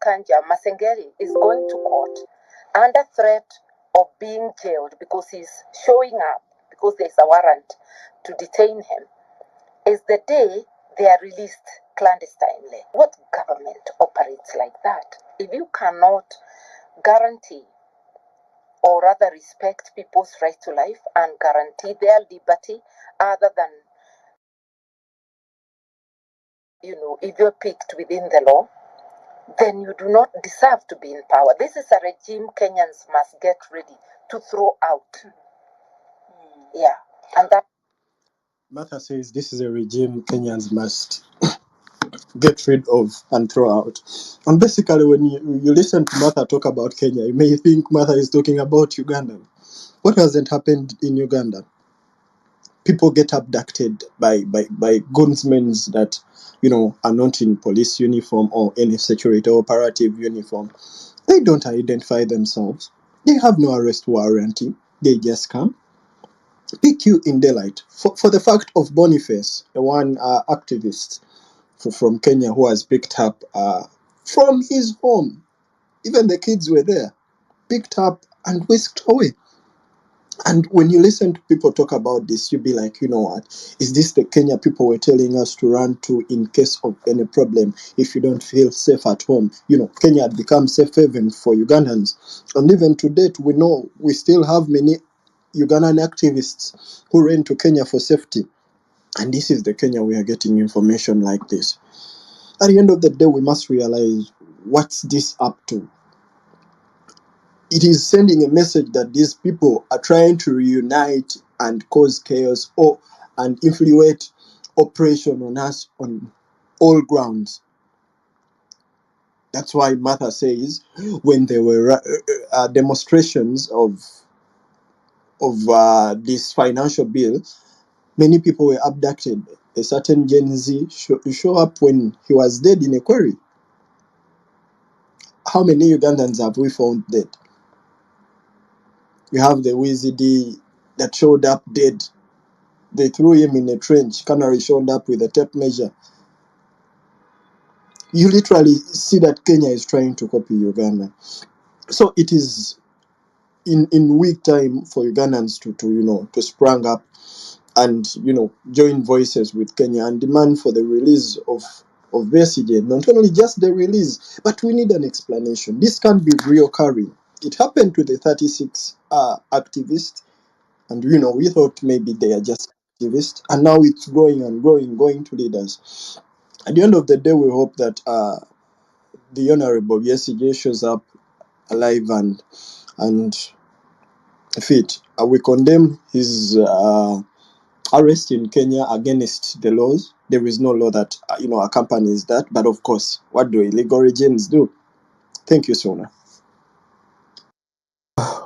Kanja Masengeri is going to court under threat of being jailed because he's showing up, because there's a warrant to detain him, is the day they are released clandestinely. What government operates like that? If you cannot guarantee or rather respect people's right to life and guarantee their liberty other than, if you're picked within the law, then you do not deserve to be in power. This is a regime Kenyans must get ready to throw out. Yeah, and that. Martha says this is a regime Kenyans must get rid of and throw out. And basically, when you listen to Martha talk about Kenya, you may think Martha is talking about Uganda. What hasn't happened in Uganda? People get abducted by gunmen that are not in police uniform or any security operative uniform. They don't identify themselves. They have no arrest warrant. They just come, pick you in daylight. For the fact of Boniface, one activist from Kenya who was picked up from his home. Even the kids were there, picked up and whisked away. And when you listen to people talk about this, you'll be like, you know what? Is this the Kenya people were telling us to run to in case of any problem if you don't feel safe at home? Kenya had become safe haven for Ugandans. And even to date, we know we still have many Ugandan activists who ran to Kenya for safety. And this is the Kenya we are getting information like this. At the end of the day, we must realize what's this up to. It is sending a message that these people are trying to reunite and cause chaos and influate oppression on us on all grounds. That's why Martha says when there were demonstrations of this financial bill, many people were abducted. A certain Gen Z show up when he was dead in a quarry. How many Ugandans have we found dead? We have the Besigye that showed up dead. They threw him in a trench. Canary showed up with a tape measure. You literally see that Kenya is trying to copy Uganda. So it is in weak time for Ugandans to sprang up and join voices with Kenya and demand for the release of Besigye. Not only just the release, but we need an explanation. This can't be reoccurring. It happened to the 36 activists, and we thought maybe they are just activists, and now it's growing and growing, going to leaders. At the end of the day, we hope that the Honorable Besigye shows up alive and fit. We condemn his arrest in Kenya against the laws. There is no law that accompanies that. But of course, what do illegal regimes do? Thank you, Sona.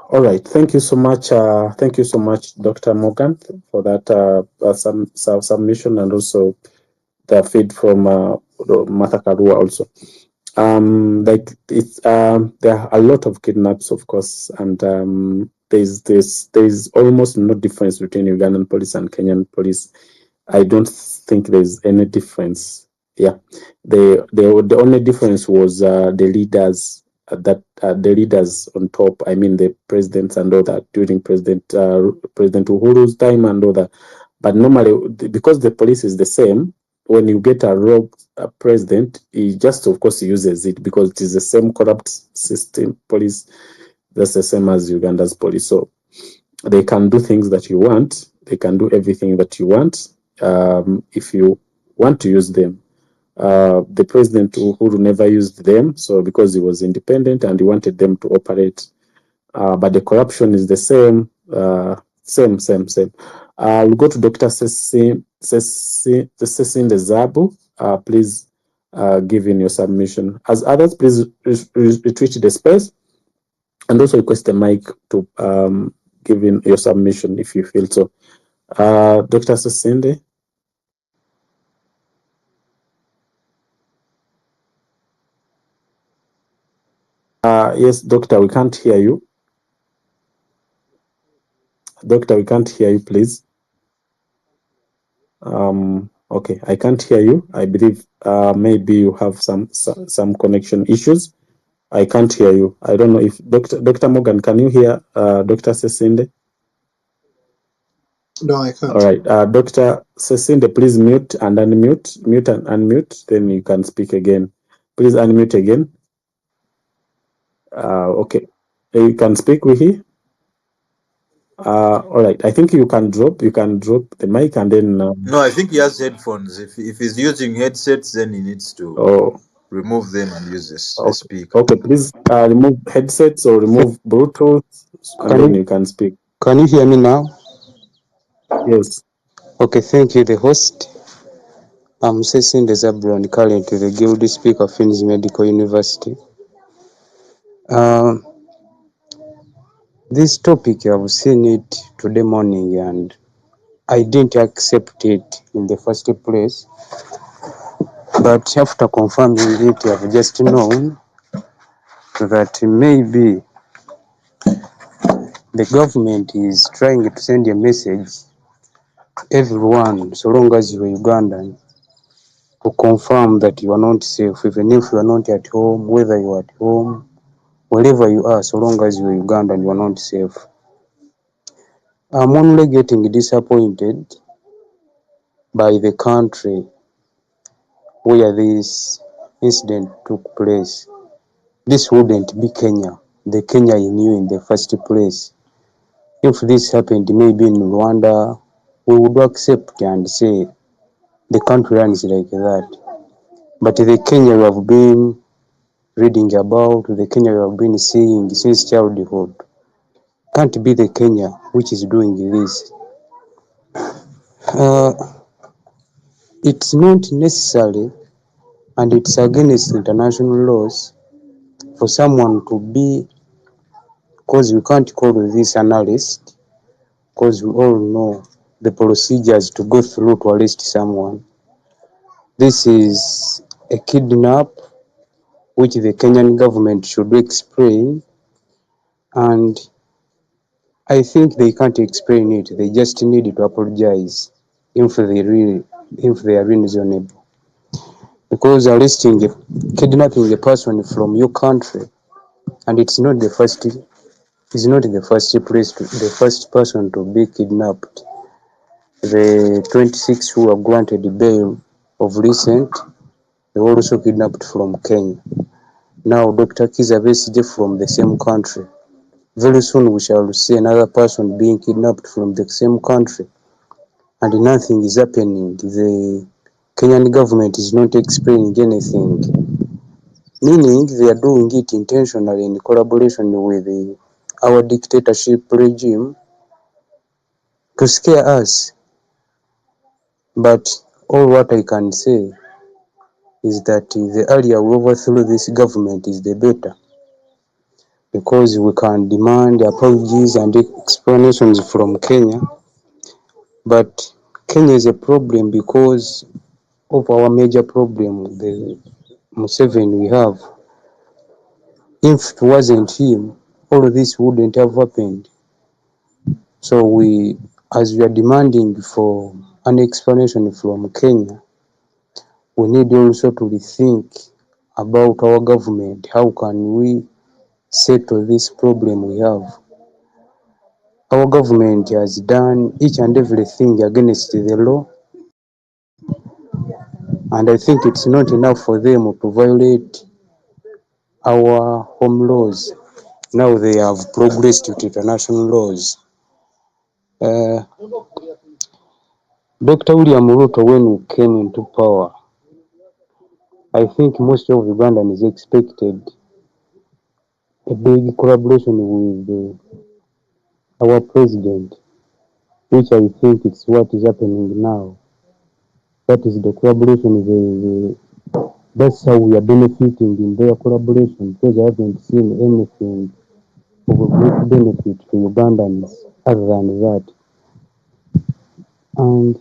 All right. Thank you so much. Thank you so much, Dr. Morgan, for that submission and also the feed from Martha Karua also. There are a lot of kidnaps, of course, and there's almost no difference between Ugandan police and Kenyan police. I don't think there's any difference. Yeah, the only difference was the leaders. The leaders on top, I mean the presidents and all that during President Uhuru's time and all that. But normally, because the police is the same, when you get a rogue president, he just, of course, uses it because it is the same corrupt system police. That's the same as Uganda's police. So they can do things that you want. They can do everything that you want if you want to use them. The president Uhuru never used them, so because he was independent and he wanted them to operate, but the corruption is the same, same. We'll go to Dr. Cecile Zabu. Please give in your submission. As others, please retreat the space and also request the mic to give in your submission if you feel so. Dr. Cecile. Yes, doctor, we can't hear you. Doctor, we can't hear you, please. Okay, I can't hear you. I believe maybe you have some connection issues. I can't hear you. I don't know if Dr. Morgan, can you hear Dr. Sesinde? No, I can't. All right. Dr. Sesinde, please mute and unmute. Mute and unmute. Then you can speak again. Please unmute again. Okay. You can speak with you. All right. I think you can drop the mic and then. No, I think he has headphones. If he's using headsets, then he needs to remove them and use a speaker. Okay, please remove headsets or remove Bluetooth, and then you can speak. Can you hear me now? Yes. Okay, thank you, the host. I'm Sesinde Zabron, currently the Guild Speaker of Phoenix Medical University. This topic, I've seen it today morning and I didn't accept it in the first place. But after confirming it, I've just known that maybe the government is trying to send a message to everyone, so long as you're Ugandan, to confirm that you are not safe, even if you are not at home, whether you are at home, wherever you are, so long as you are Ugandan, you are not safe. I'm only getting disappointed by the country where this incident took place. This wouldn't be Kenya, the Kenya you knew in the first place. If this happened maybe in Rwanda, we would accept and say the country runs like that. But the Kenya we have been reading about, the Kenya we have been seeing since childhood, can't be the Kenya which is doing this. It's not necessary and it's against international laws for someone to be, because we can't call this an arrest, because we all know the procedures to go through to arrest someone. This is a kidnap which the Kenyan government should explain, and I think they can't explain it. They just need to apologize if they are reasonable. Because kidnapping a person from your country, and it's not the first person to be kidnapped. The 26 who were granted bail of recent, they were also kidnapped from Kenya. Now Dr. Kizza Besigye from the same country. Very soon we shall see another person being kidnapped from the same country, and nothing is happening. The Kenyan government is not explaining anything, meaning they are doing it intentionally in collaboration with our dictatorship regime to scare us. But all what I can say is that the earlier we overthrow this government is the better, because we can demand apologies and explanations from Kenya. But Kenya is a problem because of our major problem, the Museveni we have. If it wasn't him, all of this wouldn't have happened. So as we are demanding for an explanation from Kenya, we need also to rethink about our government. How can we settle this problem we have? Our government has done each and everything against the law, and I think it's not enough for them to violate our home laws. Now they have progressed to international laws. Dr. William Ruto, when he came into power, I think most of Ugandans expected a big collaboration with our president, which I think is what is happening now. That is the collaboration. That's how we are benefiting in their collaboration, because I haven't seen anything of a great benefit to Ugandans other than that. And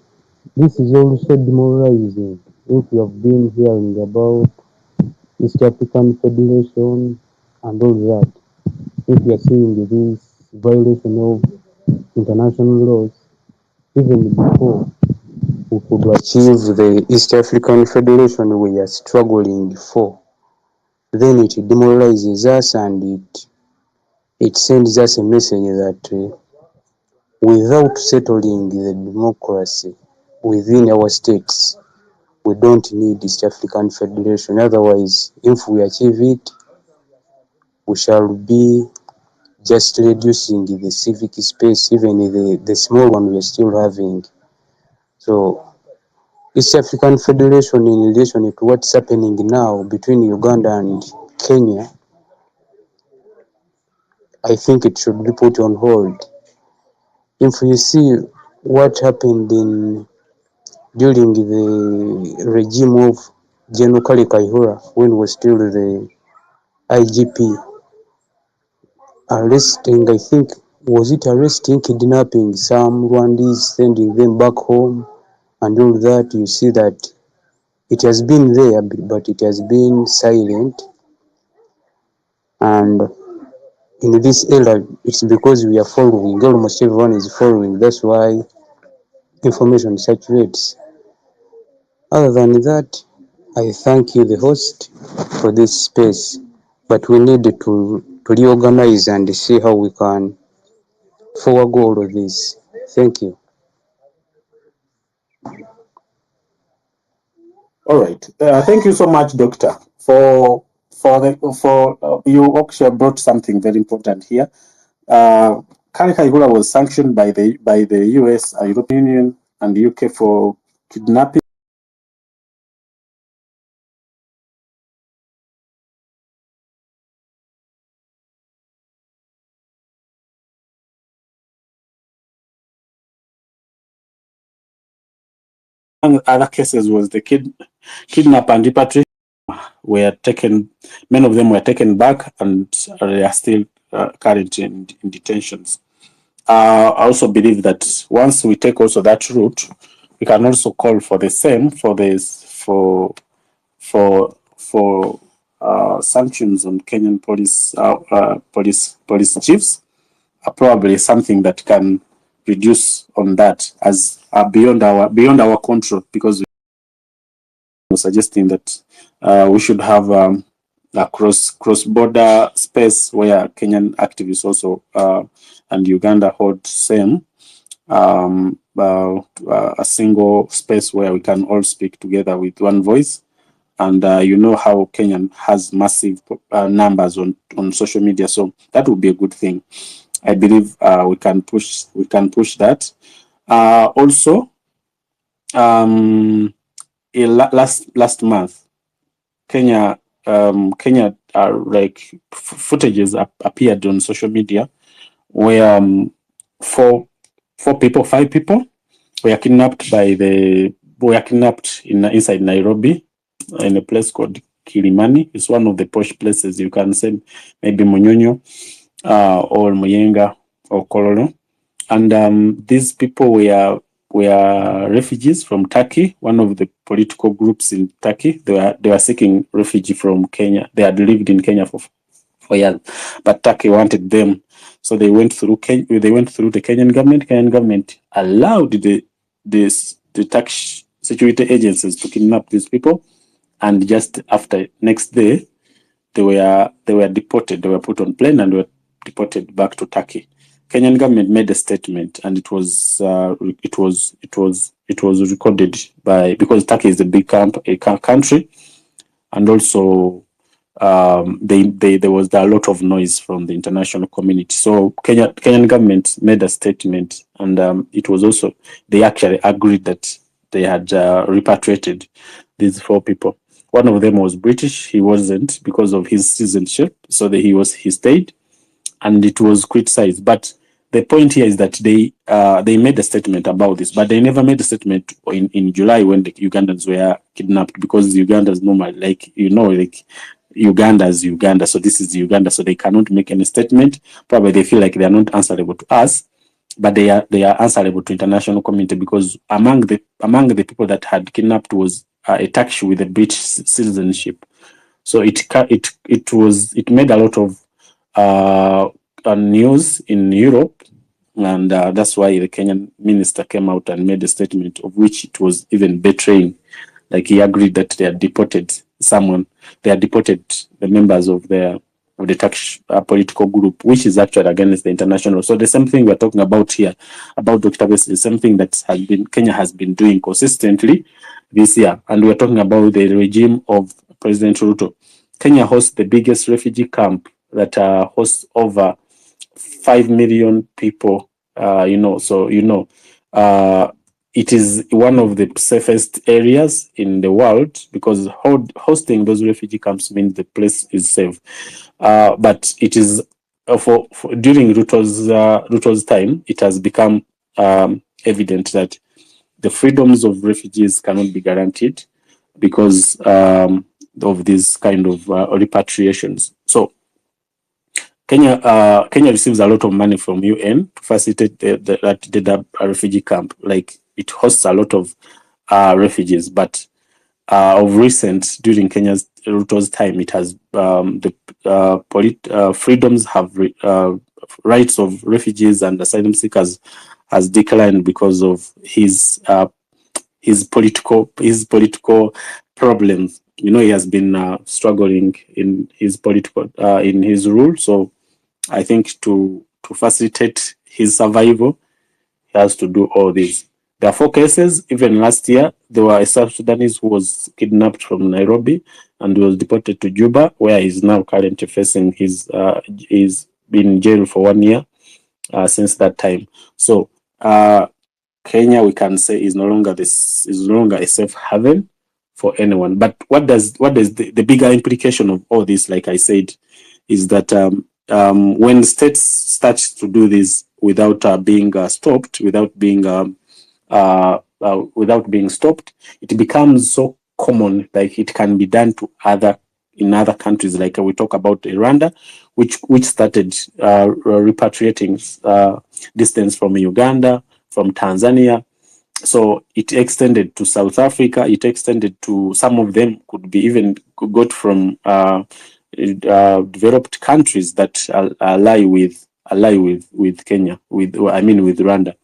this is also demoralizing. If you have been hearing about East African Federation and all that, if you are seeing this violation of international laws, even before we could achieve the East African Federation we are struggling for, then it demoralizes us and it sends us a message that without settling the democracy within our states, we don't need East African Federation. Otherwise, if we achieve it, we shall be just reducing the civic space, even the small one we are still having. So East African Federation, in relation to what's happening now between Uganda and Kenya, I think it should be put on hold. If you see what happened during the regime of General Kale Kaihura, when he was still the IGP, arresting, I think, was it arresting, kidnapping some Rwandese, sending them back home, and all that, you see that it has been there, but it has been silent. And in this era, it's because we are following, almost everyone is following, that's why information saturates. Other than that, I thank you, the host, for this space, but we need to reorganize and see how we can forego all of this. Thank you. All right. Thank you so much, Doctor, for you actually brought something very important here. Kale Kaihura was sanctioned by the US, European Union, and the UK for kidnapping. Other cases was the kidnap and repatriation were taken. Many of them were taken back and they are still currently in detentions. I also believe that once we take also that route, we can also call for the same for sanctions on Kenyan police chiefs. Probably something that can reduce on that as beyond our control, because we're suggesting that we should have a cross-border space where Kenyan activists also and Uganda hold same a single space where we can all speak together with one voice. And you know how Kenyan has massive numbers on social media, so that would be a good thing. I believe we can push that. Also, last month, Kenya like footages appeared on social media where 5 people were kidnapped inside Nairobi in a place called Kilimani. It's one of the posh places, you can say maybe Munyonyo or Muyenga or Kololo. And these people were refugees from Turkey, one of the political groups in Turkey. They were seeking refugee from Kenya. They had lived in Kenya for years, but Turkey wanted them, so they went through the Kenyan government. Kenyan government allowed the Turkish security agencies to kidnap these people, and just after next day they were deported. They were put on plane and were deported back to Turkey. Kenyan government made a statement, and it was recorded because Turkey is a big country, and also there was a lot of noise from the international community. So Kenyan government made a statement, and it was also, they actually agreed that they had repatriated these 4 people. One of them was British. He wasn't, because of his citizenship, so he stayed, and it was criticized. But the point here is that they made a statement about this, but they never made a statement in July when the Ugandans were kidnapped, because Ugandans normally, like Uganda is Uganda, so this is Uganda, so they cannot make any statement. Probably they feel like they are not answerable to us, but they are answerable to international community, because among the people that had kidnapped was a Turkish with a British citizenship. So it made a lot of news in Europe, and that's why the Kenyan minister came out and made a statement, of which it was even betraying. Like, he agreed that they had deported someone, they are deported, the members of the Turkish political group, which is actually against the international. So the same thing we're talking about here, about Dr. Bess, is something that Kenya has been doing consistently this year. And we're talking about the regime of President Ruto. Kenya hosts the biggest refugee camp that hosts over 5 million people, it is one of the safest areas in the world, because hosting those refugee camps means the place is safe. But it is for during Ruto's time, it has become evident that the freedoms of refugees cannot be guaranteed because of these kind of repatriations. So Kenya receives a lot of money from UN to facilitate the refugee camp. Like, it hosts a lot of refugees, but of recent, during Kenya's Ruto's time, it has freedoms have rights of refugees and asylum seekers has declined because of his political problems. He has been struggling in his political in his rule. So I think to facilitate his survival, he has to do all this. There are 4 cases. Even last year, there were a South Sudanese who was kidnapped from Nairobi and was deported to Juba, where he's now currently facing he's been in jail for 1 year since that time. So Kenya, we can say, is no longer a safe haven for anyone. But what does the bigger implication of all this, like I said, is that when states start to do this without being stopped, without being stopped, it becomes so common. Like, it can be done in other countries. Like, we talk about Rwanda, which started repatriating distance from Uganda, from Tanzania. So it extended to South Africa. It extended to, some of them could got from developed countries that ally with Kenya, with Rwanda.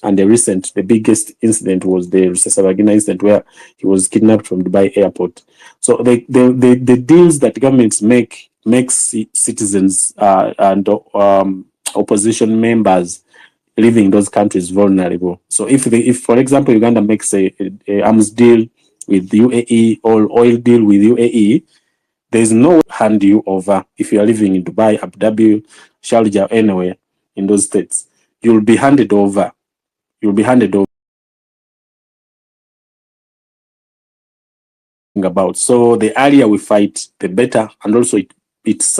And the biggest incident was the Rusesabagina incident, where he was kidnapped from Dubai airport. So the deals that governments makes citizens and opposition members living in those countries vulnerable. So if for example, Uganda makes a arms deal with UAE or oil deal with UAE, there is no way to hand you over. If you are living in Dubai, Abu Dhabi, Sharjah, anywhere in those states, you'll be handed over. About. So the earlier we fight, the better, and also it's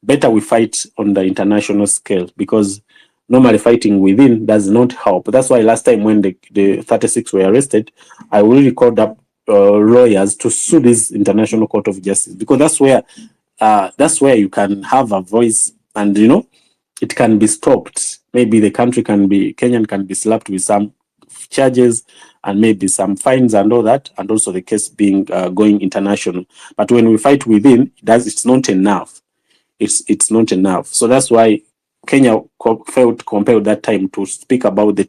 better we fight on the international scale, because normally fighting within does not help. That's why last time when the 36 were arrested, I really called up lawyers to sue this International Court of Justice, because that's where you can have a voice, and it can be stopped. Maybe Kenyan can be slapped with some charges and maybe some fines and all that, and also the case being going international. But when we fight within, it's not enough. It's not enough. So that's why Kenya felt compelled that time to speak about the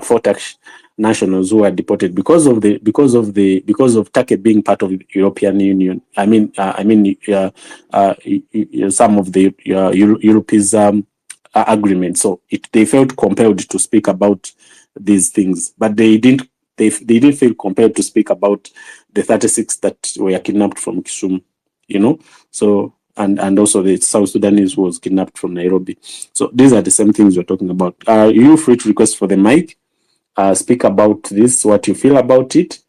four Turkish nationals who were deported because of Turkey being part of the European Union. Some of the European agreement. So they felt compelled to speak about these things, but they didn't feel compelled to speak about the 36 that were kidnapped from Kisumu, So and also the South Sudanese was kidnapped from Nairobi. So these are the same things we're talking about. You're free to request for the mic. Speak about this, what you feel about it.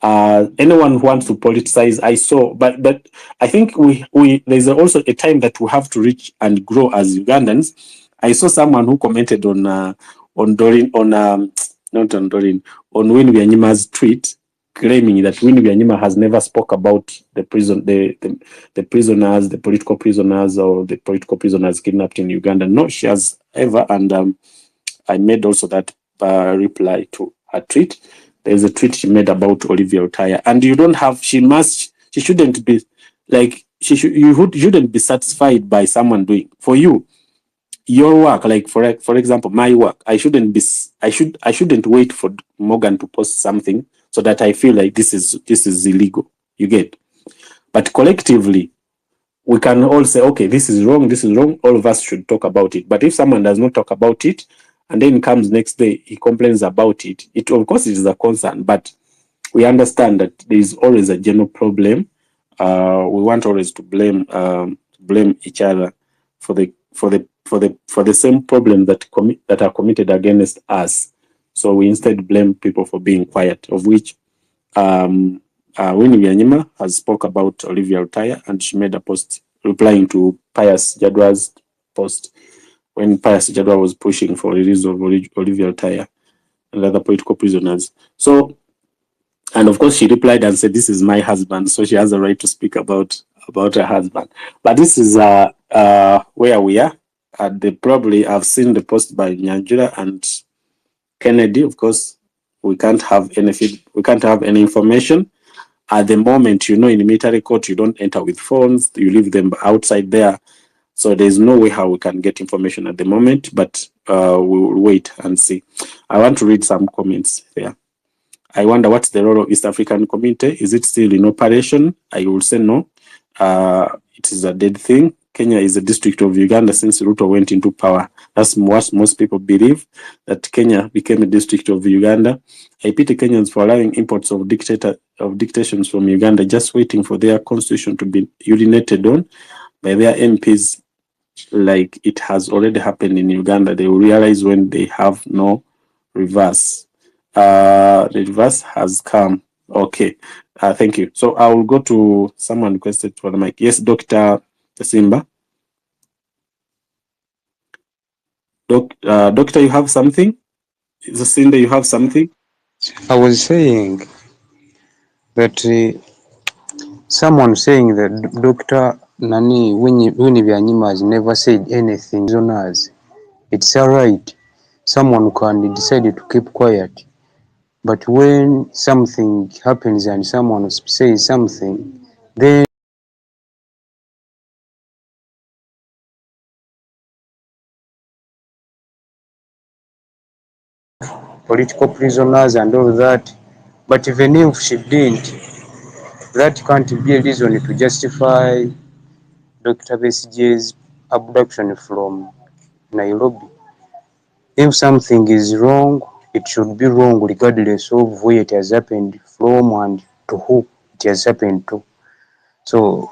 Anyone who wants to politicize, but I think there's also a time that we have to reach and grow as Ugandans. I saw someone who commented on Winnie Byanyama's tweet, claiming that Winnie Byanyima has never spoke about the prisoners, the political prisoners, or the political prisoners kidnapped in Uganda. No, she has ever, and I made also that reply to her tweet. There's a tweet she made about Olivia Otaya, and you shouldn't be like, you shouldn't be satisfied by someone doing for you your work. Like for example, my work, I shouldn't wait for Morgan to post something so that I feel like this is illegal. You get? But collectively, we can all say, okay, this is wrong, all of us should talk about it. But if someone does not talk about it, and then comes next day, he complains about it, of course it is a concern, but we understand that there is always a general problem. We want always to blame each other for the same problem that are committed against us. So we instead blame people for being quiet, of which Winnie Byanyima has spoke about Olivia Rutaya, and she made a post replying to Pius Jadwa's post when Pius Jadwa was pushing for the release of Olivia Rutaya and other political prisoners. So, and of course, she replied and said, "This is my husband," so she has a right to speak about her husband. But this is where we are. They probably have seen the post by Nyanjura and Kennedy. Of course, we can't have any information. At the moment, in military court, you don't enter with phones, you leave them outside there. So there's no way how we can get information at the moment, but we will wait and see. I want to read some comments there. I wonder what's the role of East African community? Is it still in operation? I will say no. It is a dead thing. Kenya is a district of Uganda since Ruto went into power. That's what most people believe, that Kenya became a district of Uganda. I pity Kenyans for allowing imports of dictations from Uganda, just waiting for their constitution to be urinated on by their MPs, like it has already happened in Uganda. They will realize when they have no reverse. The reverse has come. Okay. Thank you. So I will go to someone requested for the mic. Yes, Dr. Simba. Doctor, you have something? Zasinda, you have something? I was saying that someone saying that Dr. Winnie Byanyima has never said anything on us. It's alright. Someone can decide to keep quiet. But when something happens and someone says something, then political prisoners and all that. But even if she didn't, that can't be a reason to justify Dr. Besigye's abduction from Nairobi. If something is wrong, it should be wrong regardless of where it has happened from and to who it has happened to. So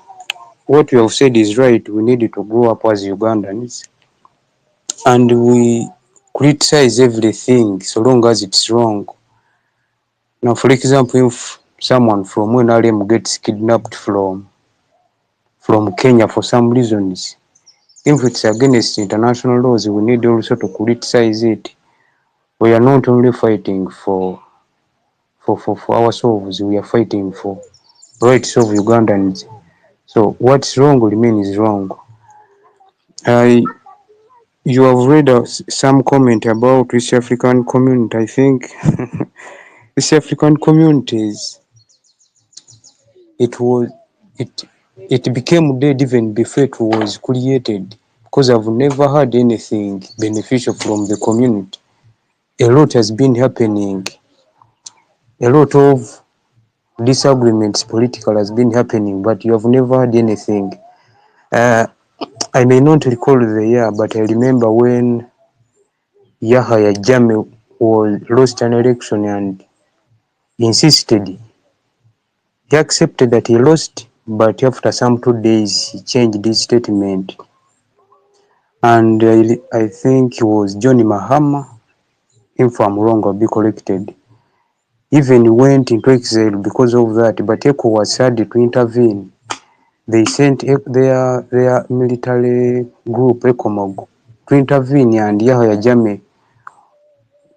what you have said is right. We need to grow up as Ugandans and we criticize everything so long as it's wrong. Now, for example, if someone from NRM gets kidnapped from Kenya for some reasons, if it's against international laws, we need also to criticize it. We are not only fighting for ourselves, we are fighting for rights of Ugandans. So what's wrong remains wrong. You have read some comment about East African community. I think East African communities, it became dead even before it was created, because I've never heard anything beneficial from the community. A lot has been happening. A lot of disagreements political has been happening, but you have never heard anything. I may not recall the year, but I remember when Yahya Jammeh lost an election and insisted. He accepted that he lost, but after some 2 days he changed his statement. And I think it was John Mahama, if I'm wrong, I'll be corrected. Even went into exile because of that, but ECO was sad to intervene. They sent their military group, ECOMOG, to intervene, and Yahya Jammeh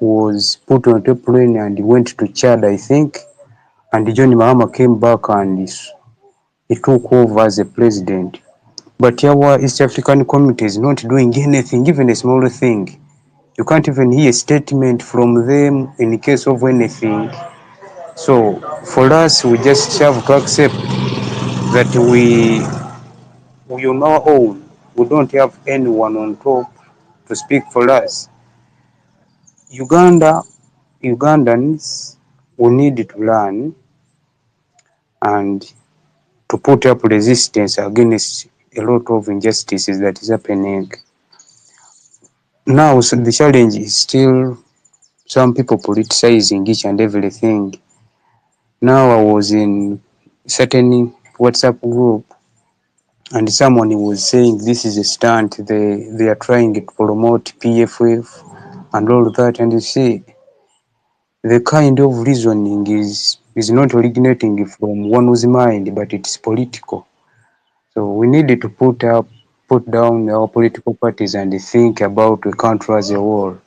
was put on a plane and went to Chad, I think. And John Mahama came back and he took over as a president. But our East African community is not doing anything, even a small thing. You can't even hear a statement from them in case of anything. So for us, we just have to accept that we on our own, we don't have anyone on top to speak for us. Ugandans, we need to learn and to put up resistance against a lot of injustices that is happening. Now, so the challenge is still some people politicizing each and everything. Now, I was in certain WhatsApp group and someone was saying this is a stunt, they are trying to promote PFF and all that, and you see, the kind of reasoning is not originating from one's mind, but it's political. So we need to put down our political parties and think about the country as a whole.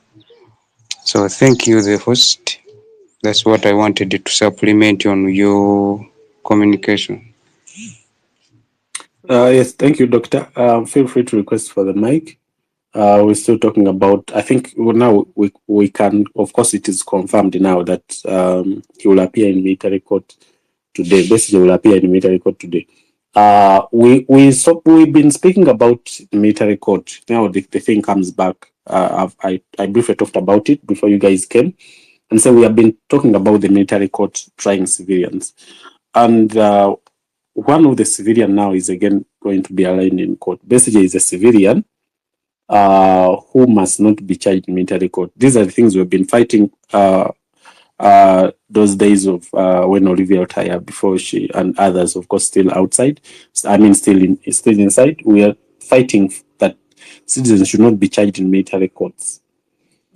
So thank you, the host. That's what I wanted to supplement on your communication. Yes, thank you, Doctor. Feel free to request for the mic. We're still talking about, I think now we can, of course, it is confirmed now that he will appear in military court today. Besigye will appear in military court today. We've been speaking about military court. Now the thing comes back. I briefly talked about it before you guys came. And so we have been talking about the military court trying civilians. And one of the civilian now is again going to be aligned in court. Besigye is a civilian who must not be charged in military court. These are the things we've been fighting those days of when Olivia retired, before she and others, of course, still outside. I mean, still inside. We are fighting that citizens should not be charged in military courts.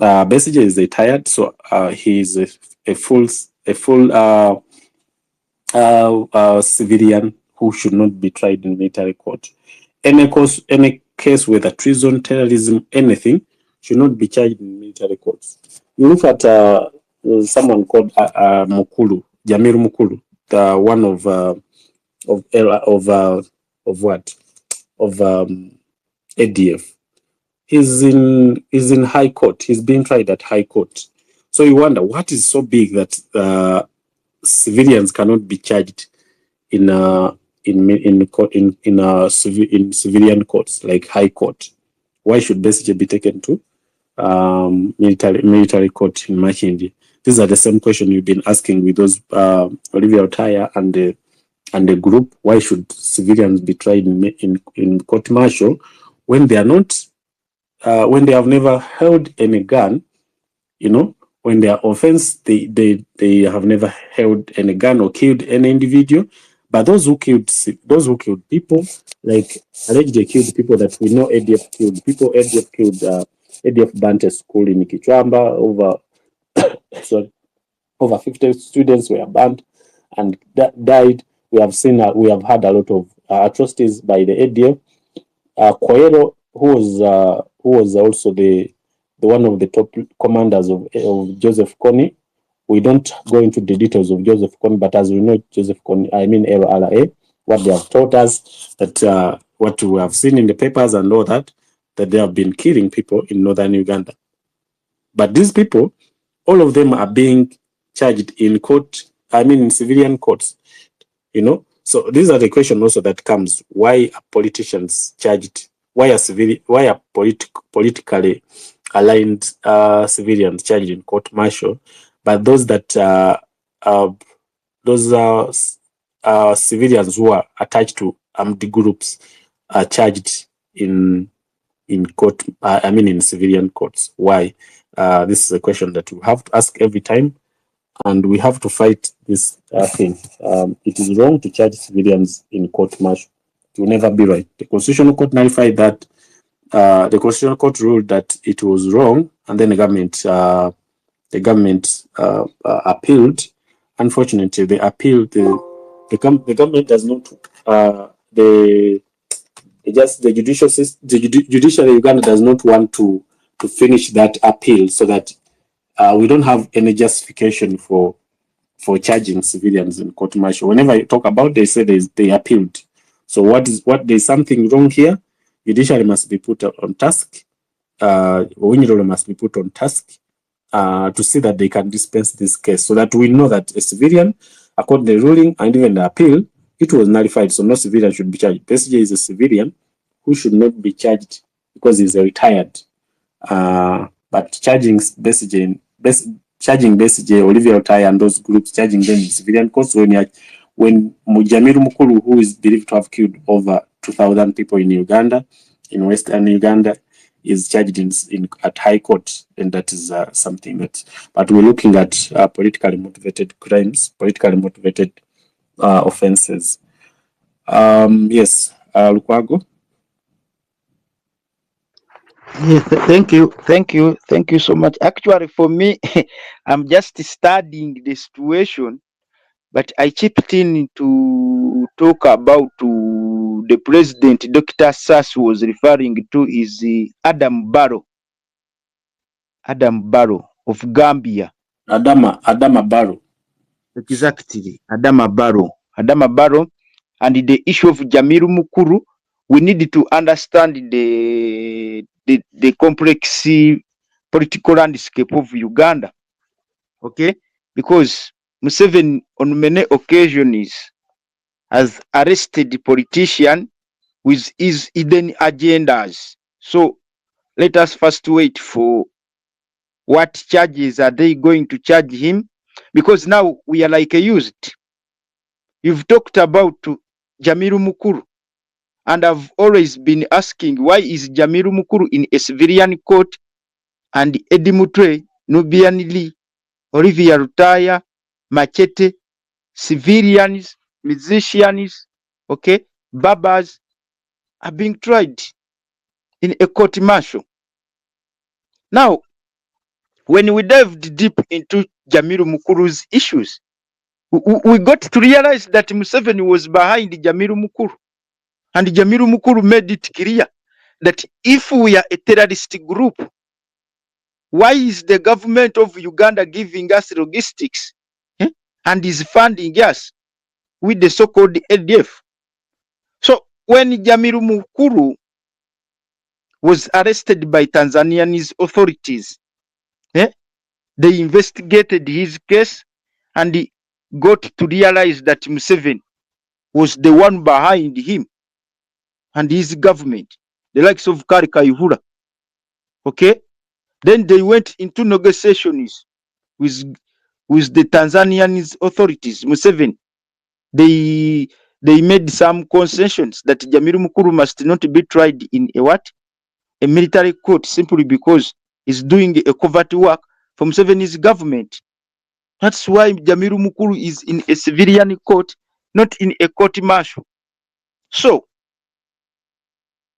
Besigye is retired, so he is a full civilian who should not be tried in military court. Any case, whether treason, terrorism, anything, should not be charged in military courts. You look at someone called Mukulu, Jamil Mukulu, the one of ADF. He's in high court. He's being tried at high court. So you wonder what is so big that civilians cannot be charged in civilian courts like high court. Why should Besigye be taken to military court in Makindye? These are the same question you've been asking with those Olivia Otaya and the group. Why should civilians be tried in court martial when they are not? When they have never held any gun, when their offense, they have never held any gun or killed any individual. But those who killed people, like allegedly killed people that we know ADF killed people. ADF killed ADF burnt a school in Kichwamba. Over 50 students were burnt and died. We have had a lot of atrocities by the ADF. Koero, who was also the one of the top commanders of Joseph Kony. We don't go into the details of Joseph Kony, but as we know, Joseph Kony, I mean LRA, what they have taught us, that what we have seen in the papers and all that they have been killing people in northern Uganda. But these people, all of them are being charged in court, in civilian courts, So these are the question also that comes: why are politicians charged? Why are politically aligned civilians charged in court martial, but those civilians who are attached to armed groups are charged in court? In civilian courts. Why? This is a question that we have to ask every time, and we have to fight this thing. It is wrong to charge civilians in court martial. It will never be right. The Constitutional Court nullified that. The Constitutional Court ruled that it was wrong, and then the government appealed. Unfortunately, they appealed. The government does not. The judiciary Uganda does not want to finish that appeal, so that we don't have any justification for charging civilians in court martial. Whenever I talk about, they say they appealed. So there's something wrong here. Judiciary must be put on task. Wulira must be put on task to see that they can dispense this case, so that we know that a civilian, according to the ruling and even the appeal, it was nullified. So no civilian should be charged. Besigye is a civilian who should not be charged because he's retired. But charging Besigye, Olivia Otaya and those groups, charging them in civilian courts when when Mujamiru Mukuru, who is believed to have killed over 2,000 people in Uganda, in Western Uganda, is charged at High Court, and that is something that. But we're looking at politically motivated crimes, politically motivated offenses. Yes, Lukwago. Yes, thank you so much. Actually, for me, I'm just studying the situation, but I chipped in to talk about the president Dr. Sass was referring to is Adam Barrow of Gambia. Adama Barrow. Exactly, Adama Barrow, and the issue of Jamiru Mukuru. We need to understand the complex political landscape of Uganda, okay? Because Museveni on many occasions has arrested the politician with his hidden agendas. So let us first wait for what charges are they going to charge him, because now we are like used. You've talked about Jamiru Mukuru, and I've always been asking, why is Jamiru Mukuru in a civilian court and Eddie Mutwe, Nubian Lee, Olivia Rutaya, Machete, civilians, musicians, okay, barbers are being tried in a court martial? Now, when we dived deep into Jamiru Mukuru's issues, we got to realize that Museveni was behind Jamiru Mukuru. And Jamiru Mukuru made it clear that if we are a terrorist group, why is the government of Uganda giving us logistics and is funding us with the so-called ADF? So when Jamiru Mukuru was arrested by Tanzanian authorities, they investigated his case and got to realize that Museveni was the one behind him and his government, the likes of Kari Kayihura. Okay? Then they went into negotiations with the Tanzanian authorities, Museveni. They made some concessions that Jamiru Mukuru must not be tried in a military court, simply because he's doing a covert work for Museveni's government. That's why Jamiru Mukuru is in a civilian court, not in a court martial. So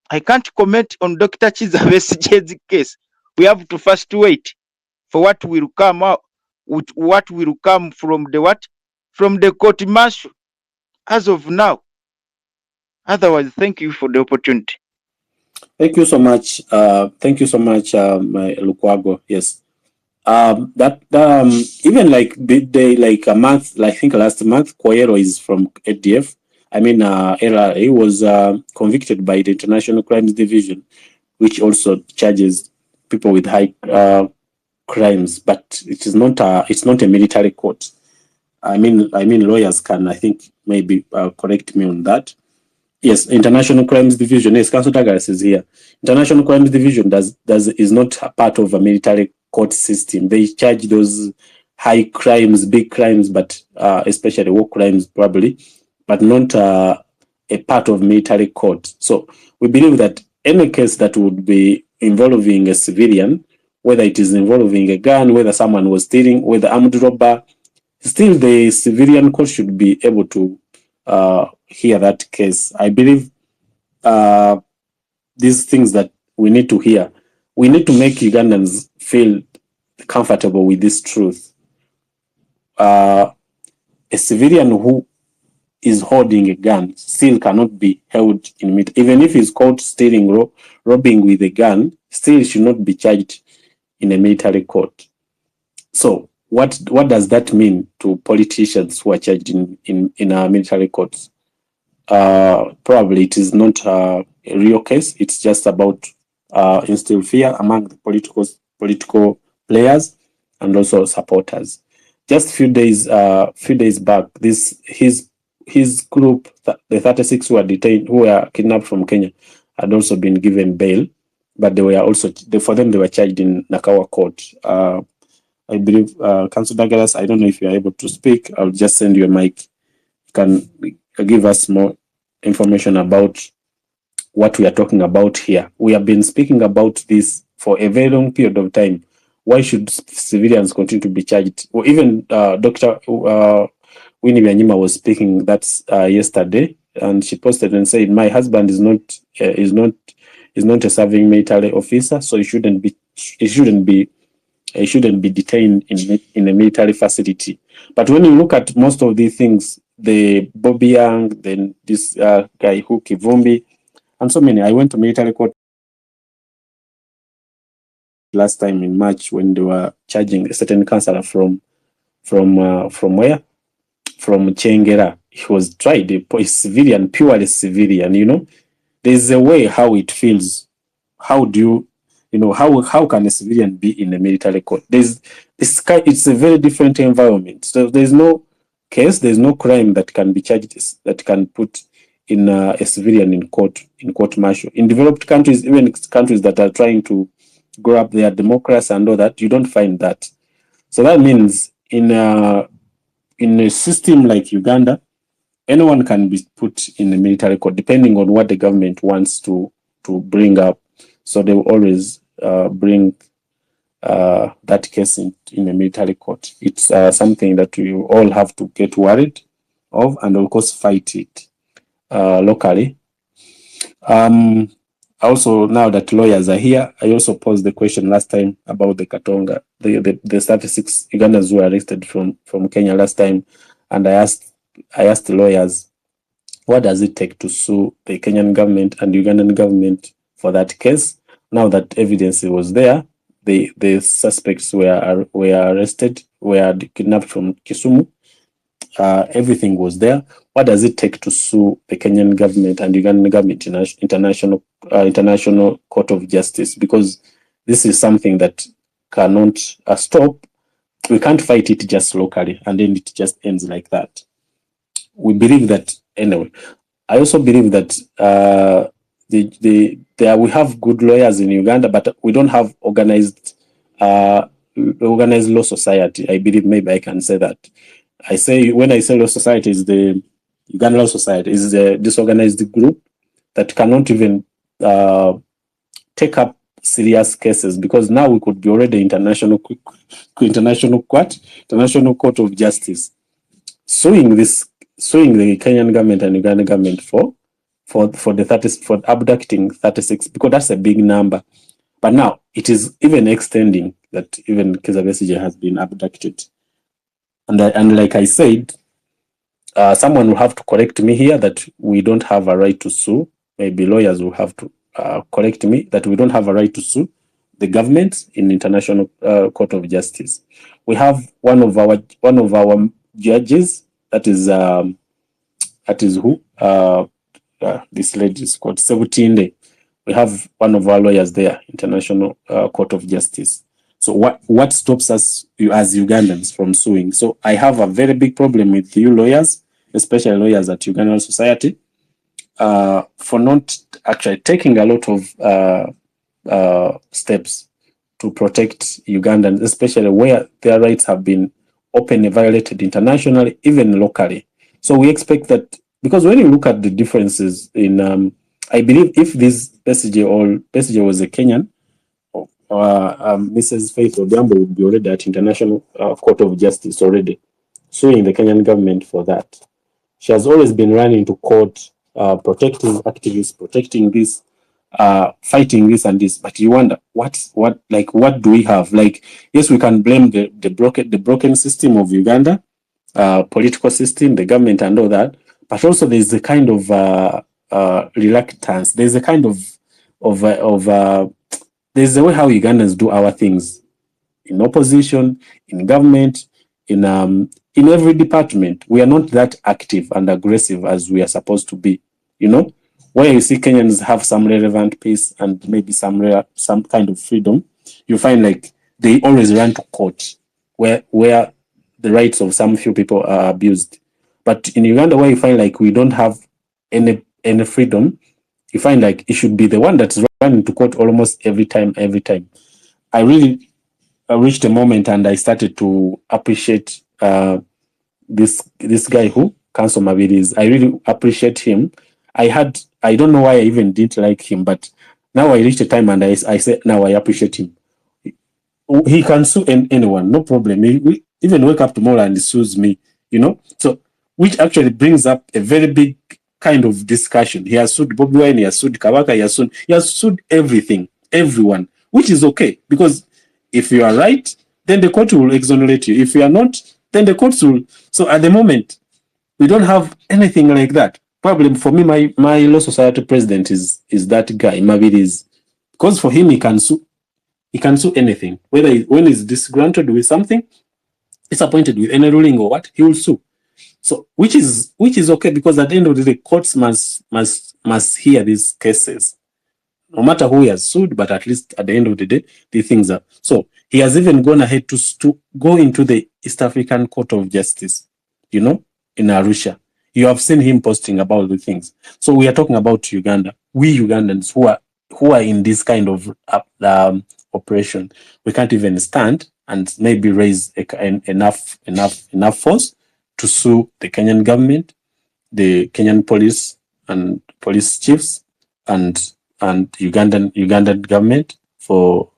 I can't comment on Dr. Chiza Besigye's case. We have to first wait for what will come out, what will come from the court martial as of now. Otherwise, thank you for the opportunity. Thank you so much. My Lukwago. Yes. Even like like a month, I think last month, Koyero is from ADF. I mean, he was convicted by the International Crimes Division, which also charges people with high crimes, but it's not a military court. I mean, lawyers can, I think, maybe correct me on that. Yes, International Crimes Division. Yes, Council Douglas is here. International Crimes Division is not a part of a military court system. They charge those high crimes, big crimes, but especially war crimes probably, but not a part of military court. So we believe that any case that would be involving a civilian, whether it is involving a gun, whether someone was stealing, whether armed robber, still the civilian court should be able to hear that case. I believe these things that we need to hear, we need to make Ugandans feel comfortable with this truth. A civilian who is holding a gun still cannot be held in meat. Even if he's caught stealing, robbing with a gun, still should not be charged in a military court. So what does that mean to politicians who are charged in our military courts? Probably it is not a real case. It's just about instill fear among the political players and also supporters. Just a few days back, his group, the 36 who were kidnapped from Kenya, had also been given bail, but they were also for them they were charged in Nakawa court. I believe Council Douglas, I don't know if you are able to speak. I'll just send you a mic can give us more information about what we are talking about here. We have been speaking about this for a very long period of time. Why should civilians continue to be charged? Or even Dr. Winnie Byanyima was speaking that yesterday, and she posted and said, "My husband is not a serving military officer, so he shouldn't be detained in a military facility." But when you look at most of these things, the Bobby Young, then this guy who Kivumbi, and so many. I went to military court last time in March when they were charging a certain councillor from where? From Chengera. He was tried, a civilian, purely civilian, you know. There's a way how it feels. How do how can a civilian be in a military court? It's a very different environment. So there's no case, there's no crime that can be charged, that can put in a civilian in court martial. In developed countries, even countries that are trying to grow up their democracy and all that, you don't find that. So that means in a system like Uganda, anyone can be put in a military court depending on what the government wants to bring up. So they will always bring that case in a military court. It's something that we all have to get worried of, and of course fight it locally. Also, now that lawyers are here, I also posed the question last time about the Katonga, the 36 Ugandans who were arrested from Kenya last time, and I asked the lawyers, what does it take to sue the Kenyan government and Ugandan government for that case? Now that evidence was there, the suspects were arrested, were kidnapped from Kisumu. Everything was there. What does it take to sue the Kenyan government and Ugandan government in international court of justice? Because this is something that cannot stop. We can't fight it just locally and then it just ends like that. We believe that anyway. I also believe that we have good lawyers in Uganda, but we don't have organized law society. I believe maybe I can say that. When I say law society, is the Uganda Law Society is a disorganized group that cannot even take up serious cases, because now we could be already international court of justice suing the Kenyan government and Ugandan government for abducting 36, because that's a big number. But now it is even extending that even Kizza Besigye has been abducted. And like I said, someone will have to correct me here that we don't have a right to sue. Maybe lawyers will have to correct me that we don't have a right to sue the government in international court of justice. We have one of our judges, that is who this lady is called Sebutinde. We have one of our lawyers there, international court of justice. So what stops us as Ugandans from suing? So I have a very big problem with you lawyers, especially lawyers at Ugandan Society, for not actually taking a lot of steps to protect Ugandans, especially where their rights have been openly violated internationally, even locally. So we expect that, because when you look at the differences in, I believe if this Besigye was a Kenyan, Mrs. Faith Odhiambo would be already at International Court of Justice already, suing the Kenyan government for that. She has always been running to court, protecting activists, protecting this, fighting this and this. But you wonder, what do we have? Like, yes, we can blame the broken system of Uganda, political system, the government and all that, but also there's a kind of reluctance. There's a kind of there's a way how Ugandans do our things in opposition, in government, in every department. We are not that active and aggressive as we are supposed to be. You know, where you see Kenyans have some relevant peace and maybe some kind of freedom, you find like they always run to court where the rights of some few people are abused. But in Uganda, where you find like we don't have any freedom, you find like it should be the one that's running to court almost every time. I really reached a moment and I started to appreciate this guy who Council Mabilis. I really appreciate him. I don't know why I even didn't like him, but now I reached a time and I said, now I appreciate him. He can sue anyone, no problem. He even wake up tomorrow and he sues me, So, which actually brings up a very big kind of discussion. He has sued Bobby Wine, he has sued Kabaka, he has sued everything, everyone, which is okay, because if you are right, then the court will exonerate you. If you are not, then the courts will. So at the moment, we don't have anything like that. Probably for me, my Law Society president is that guy, Mabilis, because for him, he can sue anything. Whether when he's disgruntled with something, disappointed with any ruling or what, he will sue. So which is okay, because at the end of the day, courts must hear these cases, no matter who he has sued. But at least at the end of the day, the things are. So he has even gone ahead to go into the East African Court of Justice, in Arusha. You have seen him posting about the things. So we are talking about Uganda. We Ugandans who are in this kind of operation, we can't even stand and maybe raise enough force to sue the Kenyan government, the Kenyan police and police chiefs, and Ugandan government for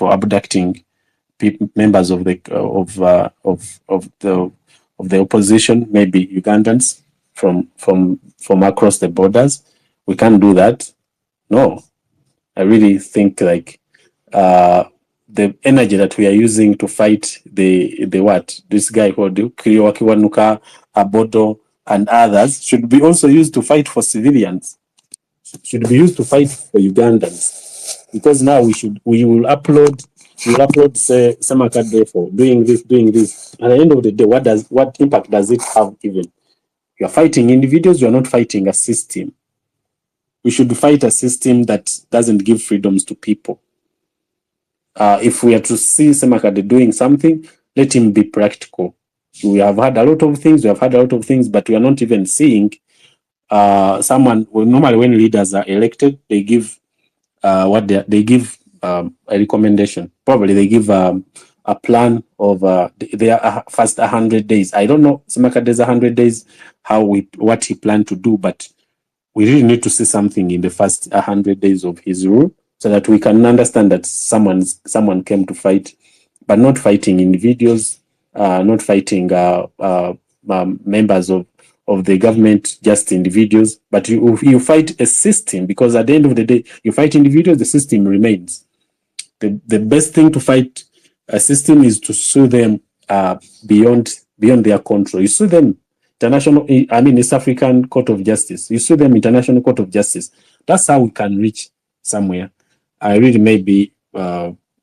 abducting members of the opposition, maybe Ugandans from across the borders. We can't do that. No, I really think like the energy that we are using to fight the this guy called Kiriwakiwanuka, Abodo, and others should be also used to fight for civilians. Should be used to fight for Ugandans, because now we will upload say Samakade for doing this. At the end of the day, what impact does it have? Even you are fighting individuals, you are not fighting a system. We should fight a system that doesn't give freedoms to people. If we are to see Semakade doing something, let him be practical. We have had a lot of things, but we are not even seeing someone. Well, normally when leaders are elected, they give a recommendation. Probably they give a plan of their first 100 days. I don't know Semakade's 100 days, what he planned to do, but we really need to see something in the first 100 days of his rule, so that we can understand that someone came to fight, but not fighting individuals, not fighting members of the government, just individuals. But you fight a system, because at the end of the day, you fight individuals, the system remains. The best thing to fight a system is to sue them beyond their control. You sue them East African Court of Justice. You sue them International Court of Justice. That's how we can reach somewhere. I really maybe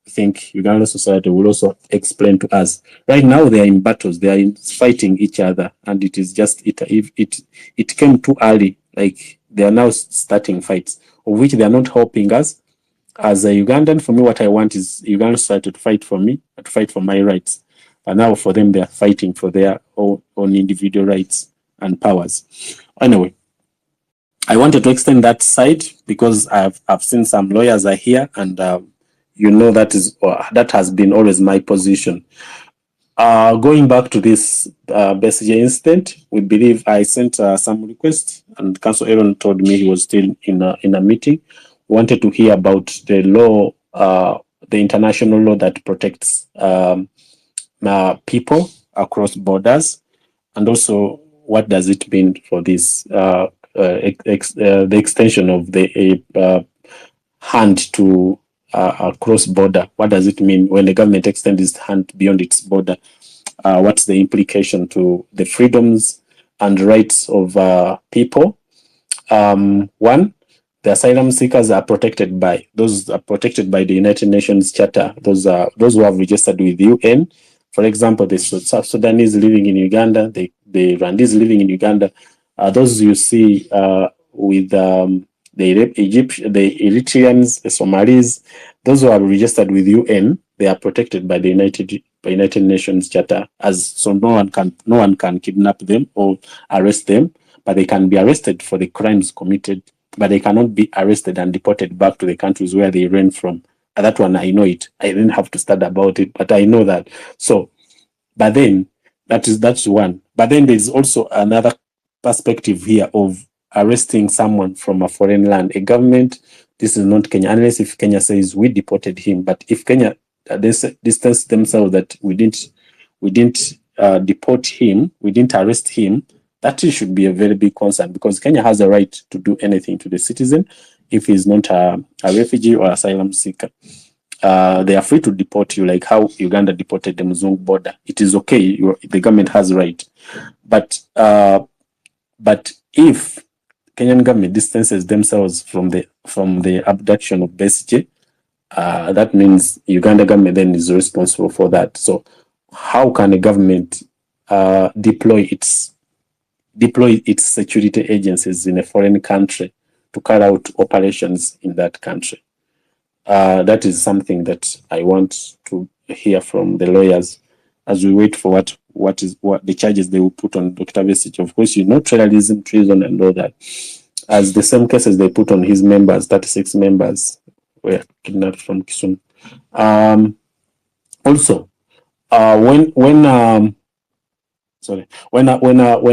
think Uganda society will also explain to us. Right now they are in battles. They are fighting each other, and it is just it came too early. Like they are now starting fights, of which they are not helping us. As a Ugandan, for me, what I want is Uganda society to fight for me, to fight for my rights. And now for them, they are fighting for their own individual rights and powers. Anyway, I wanted to extend that side because I've seen some lawyers are here, and that has been always my position. Going back to this Besigye incident, we believe I sent some requests, and Council Aaron told me he was still in a meeting. Wanted to hear about the law, the international law that protects people across borders, and also what does it mean for this the extension of the hand to across border. What does it mean when the government extends its hand beyond its border? What's the implication to the freedoms and rights of people? One, the asylum seekers are protected by the United Nations Charter. Those who have registered with UN. For example, the South Sudanese living in Uganda, the Rwandese living in Uganda, those you see with the Eritreans, the Somalis, those who are registered with UN, they are protected by the United Nations Charter. So no one can kidnap them or arrest them, but they can be arrested for the crimes committed, but they cannot be arrested and deported back to the countries where they ran from. That one, I know it. I didn't have to study about it, but I know that. So, but then that's one. But then there's also another perspective here of arresting someone from a foreign land. A government, this is not Kenya, unless if Kenya says we deported him. But if Kenya distance themselves that we didn't deport him, we didn't arrest him, that should be a very big concern, because Kenya has a right to do anything to the citizen if he's not a refugee or asylum seeker. They are free to deport you, like how Uganda deported the Mzungu border. It is okay. The government has right. But if Kenyan government distances themselves from the abduction of Besigye, that means Uganda government then is responsible for that. So how can a government deploy its security agencies in a foreign country to carry out operations in that country? That is something that I want to hear from the lawyers as we wait for what the charges they will put on Dr. Besigye. Of course, terrorism, treason, and all that. As the same cases they put on his members, 36 members were kidnapped from Kisumu. Also, when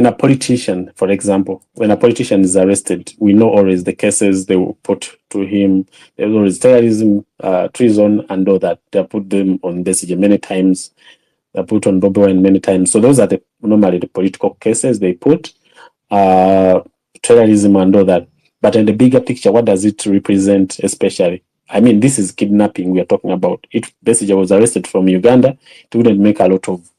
a politician, for example, when a politician is arrested, we know always the cases they will put to him. There's always terrorism, treason, and all that. They put them on Besigye many times. They put on Bobi Wine many times. So those are normally the political cases they put. Terrorism and all that. But in the bigger picture, what does it represent especially? I mean, this is kidnapping we are talking about. If Besigye was arrested from Uganda, it wouldn't make a lot of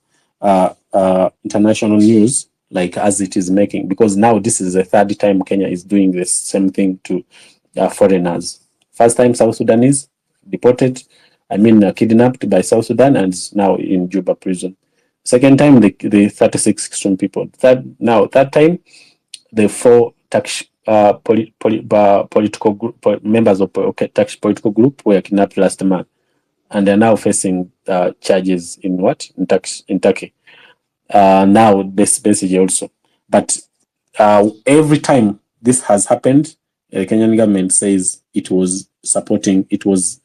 international news like as it is making, because now this is the third time Kenya is doing the same thing to foreigners. First time South Sudanese deported, kidnapped by South Sudan and now in Juba prison. Second time, the 36 extreme people. Third time, the 4 political group, members of tax political group were kidnapped last month, and they're now facing charges in Turkey. Now this Besigye also. But every time this has happened, the Kenyan government says it was supporting the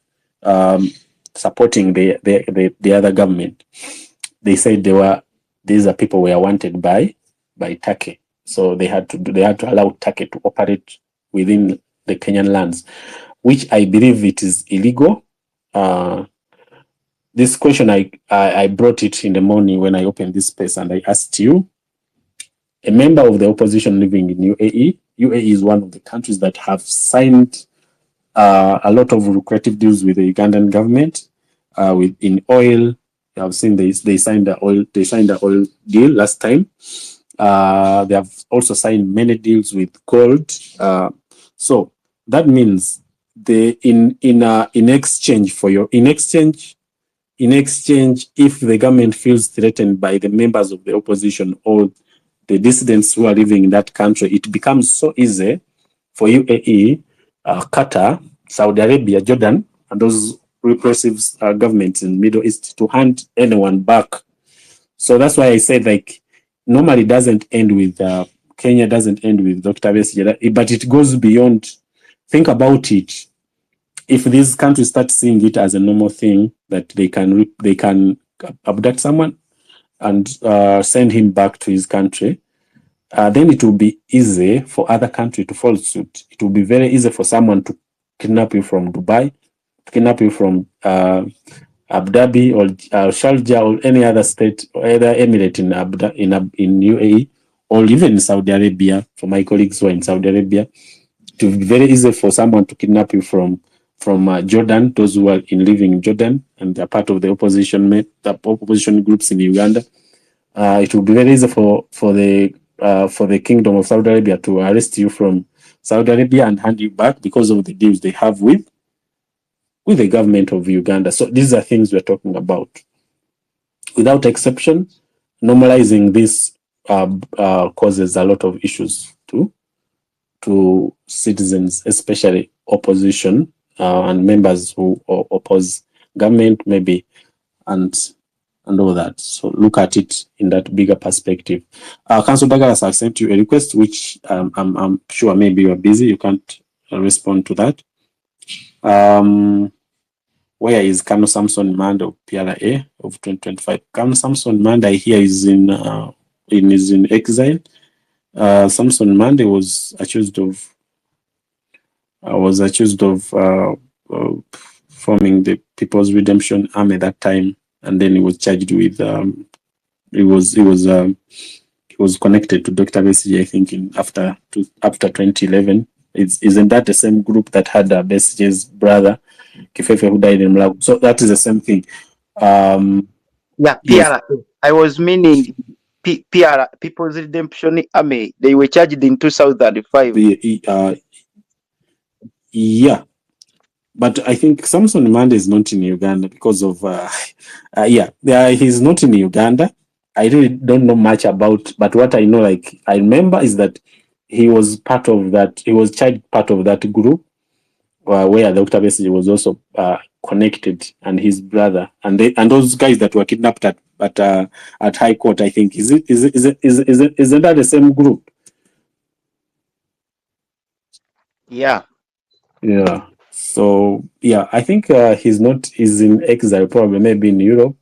other government. They said these are people were wanted by Turkey. So they had to allow Turkey to operate within the Kenyan lands, which I believe it is illegal. This question I brought it in the morning when I opened this space, and I asked you, a member of the opposition living in UAE. UAE is one of the countries that have signed a lot of lucrative deals with the Ugandan government in oil. You have seen they signed the oil deal last time. They have also signed many deals with gold. So that means in exchange, if the government feels threatened by the members of the opposition or the dissidents who are living in that country, it becomes so easy for UAE, Qatar, Saudi Arabia, Jordan, and those repressive governments in the Middle East to hand anyone back. So that's why I said, normally doesn't end with Kenya, doesn't end with Dr. Besigye, but it goes beyond. Think about it. If these countries start seeing it as a normal thing that they can abduct someone and send him back to his country, then it will be easy for other countries to follow suit. It will be very easy for someone to kidnap you from Dubai, to kidnap you from Abu Dhabi or Sharjah or any other state or either emirate in UAE or even in Saudi Arabia. For my colleagues who are in Saudi Arabia, it will be very easy for someone to kidnap you from Jordan, those who are living in Jordan and are part of the opposition groups in Uganda. It will be very easy for the Kingdom of Saudi Arabia to arrest you from Saudi Arabia and hand you back because of the deals they have with the government of Uganda. So these are things we're talking about. Without exception, normalizing this causes a lot of issues to citizens, especially opposition and members who oppose government, maybe, and all that. So look at it in that bigger perspective. Council Douglas, I've sent you a request, which I'm sure maybe you're busy. You can't respond to that. Where is Colonel Samson Manda of PRA of 2025? Colonel Samson Manda, I hear, is in exile. Samson Mande was accused of forming the People's Redemption Army that time, and then he was charged with he was connected to Dr. Besigye, I think, after 2011. Isn't that the same group that had Besigye's brother Kifefe who died in Malawi? So that is the same thing. Yeah, yes. PRA. I was meaning PRA, People's Redemption Army. They were charged in 2005. Yeah, but I think Samson Mande is not in Uganda because of he's not in Uganda. I really don't know much about, but what I know, like I remember, is that he was part of that. He was part of that group where Dr. Besigye was also connected, and his brother, and those guys that were kidnapped at High Court. I think isn't that the same group? Yeah. Yeah. So yeah, I think he's in exile, probably maybe in Europe,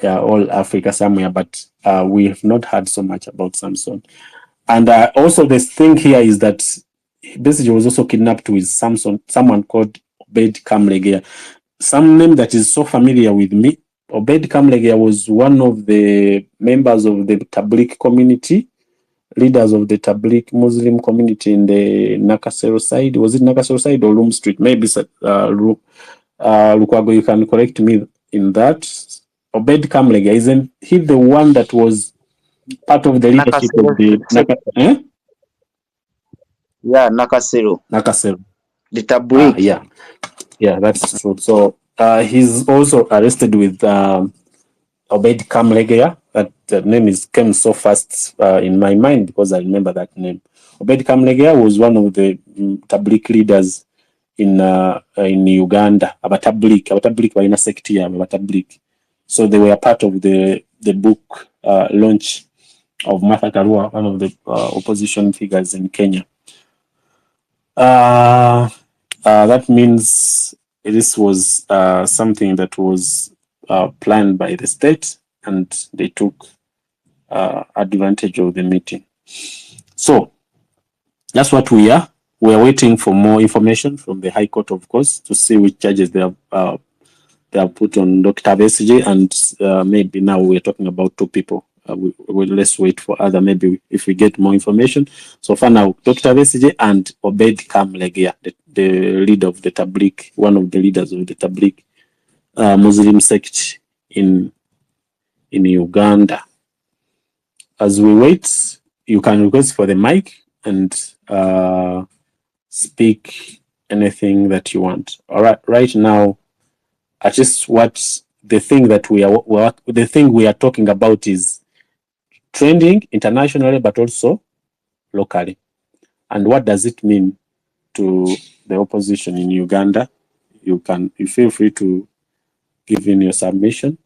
or Africa somewhere, but we have not heard so much about Samson. And also the thing here is that Besigye was also kidnapped with someone called Obed Kamlegea. Some name that is so familiar with me. Obed Kamlegea was one of the members of the Tabligh community, leaders of the Tabligh Muslim community in the Nakasero side. Was it Nakasero side or Loom Street? Maybe Lukwago, you can correct me in that. Obed Kamlegea, isn't he the one that was part of the leadership of the Yeah, Nakasero. The Tabligh. Yeah, that's true. So he's also arrested with Obed Kamlegea. That name came so fast in my mind because I remember that name. Obed Kamlegea was one of the Tabligh leaders in Uganda. Abatabligh by sect here, Abatabligh. So they were part of the book launch of Martha Karua, one of the opposition figures in Kenya. That means this was something that was planned by the state, and they took advantage of the meeting. So that's what we are. We are waiting for more information from the High Court, of course, to see which charges they have put on Dr. Besigye, and maybe now we're talking about 2 people. Let's wait for other, maybe if we get more information. So for now, Dr. Besigye and Obed Kamlegea, the leader of the Tabligh, one of the leaders of the Tabligh Muslim sect in Uganda. As we wait, you can request for the mic and speak anything that you want. All right, right now, at least the thing we are talking about is trending internationally, but also locally. And what does it mean to the opposition in Uganda? You feel free to give in your submission.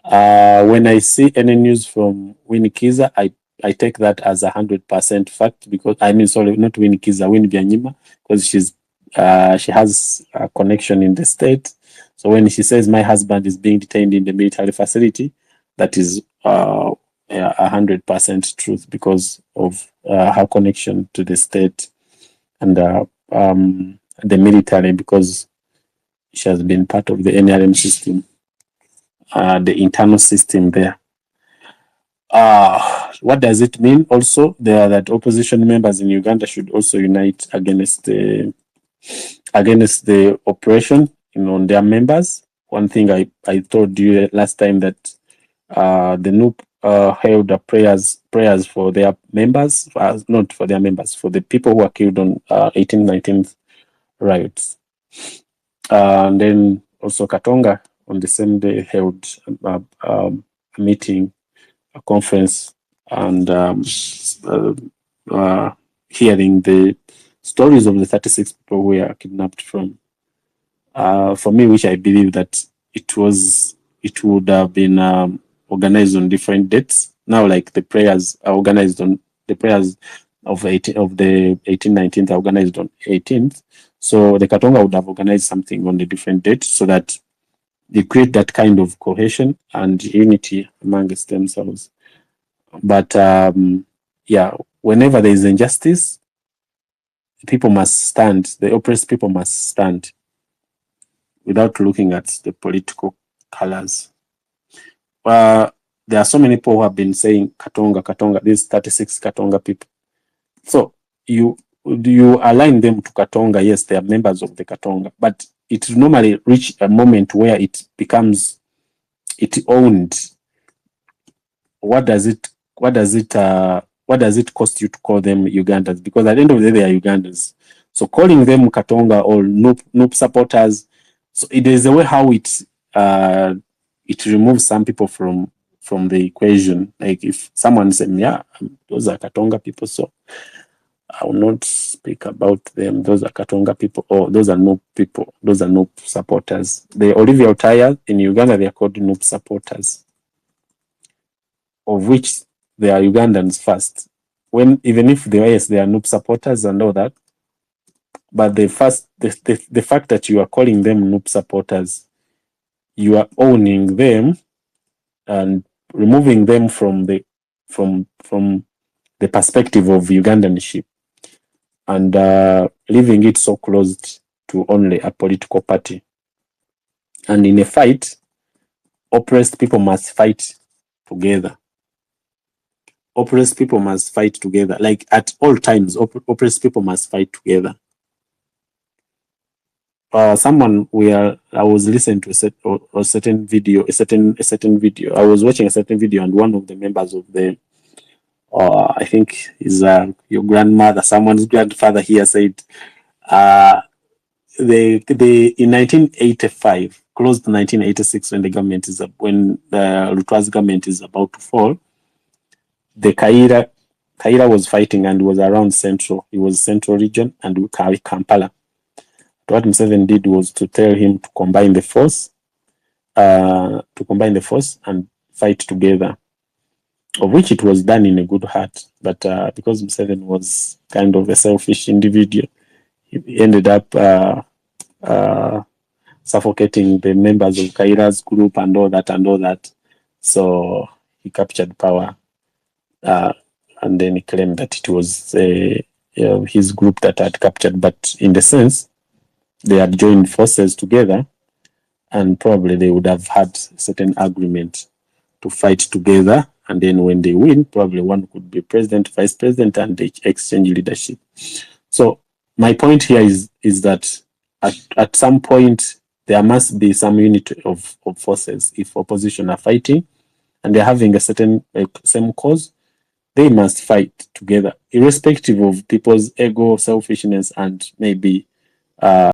When I see any news from Winnie Kiza, I take that as 100% fact, because not Winnie Kiza, Winnie Byanyima, because she has a connection in the state. So when she says my husband is being detained in the military facility, that is 100% truth, because of her connection to the state and the military, because she has been part of the NRM system, the internal system there. What does it mean also? That opposition members in Uganda should also unite against the oppression on their members. One thing I told you last time, that the NUP held prayers for their members, not for their members, for the people who were killed on 1819 riots. And then also Katonga on the same day held a meeting, a conference, and hearing the stories of the 36 people who were kidnapped from. For me, which I believe that it would have been organized on different dates. Now, like the prayers are organized on the prayers of the 1819th are organized on 18th. So the Katonga would have organized something on the different dates, so that they create that kind of cohesion and unity amongst themselves. But whenever there is injustice, people must stand, the oppressed people must stand without looking at the political colors. There are so many people who have been saying Katonga, these 36 Katonga people. So you align them to Katonga? Yes, they are members of the Katonga, but it normally reach a moment where it becomes owned. What does it cost you to call them Ugandans? Because at the end of the day, they are Ugandans. So calling them Katonga or Noop supporters, so it is a way how it removes some people from the equation. Like if someone said, yeah, those are Katonga people, so I will not speak about them. Those are Katonga people, or those are Noop people. Those are Noop supporters. The Olivia Otaya in Uganda, they are called Noop supporters, of which they are Ugandans first. Even if they are Noop supporters and all that, but the fact that you are calling them Noop supporters, you are owning them and removing them from the perspective of Ugandanship, and leaving it so closed to only a political party. And in a fight, oppressed people must fight together. Oppressed people must fight together. Like at all times, oppressed people must fight together. I was listening to a certain video. I was watching a certain video, and one of the members of the, I think is your grandmother, someone's grandfather here, said, in 1985, close to 1986, when the Lutwa's government is about to fall, the Kaira was fighting and was around Central. It was Central region and Kampala. What Museveni did was to tell him to combine the force, and fight together, of which it was done in a good heart. But because Museveni was kind of a selfish individual, he ended up suffocating the members of Kaira's group and all that. So he captured power, and then he claimed that it was his group that had captured. But in the sense, they had joined forces together, and probably they would have had a certain agreement to fight together. And then when they win, probably one could be president, vice president, and they exchange leadership. So my point here is that at some point, there must be some unity of forces. If opposition are fighting and they're having a certain same cause, they must fight together, irrespective of people's ego, selfishness, and maybe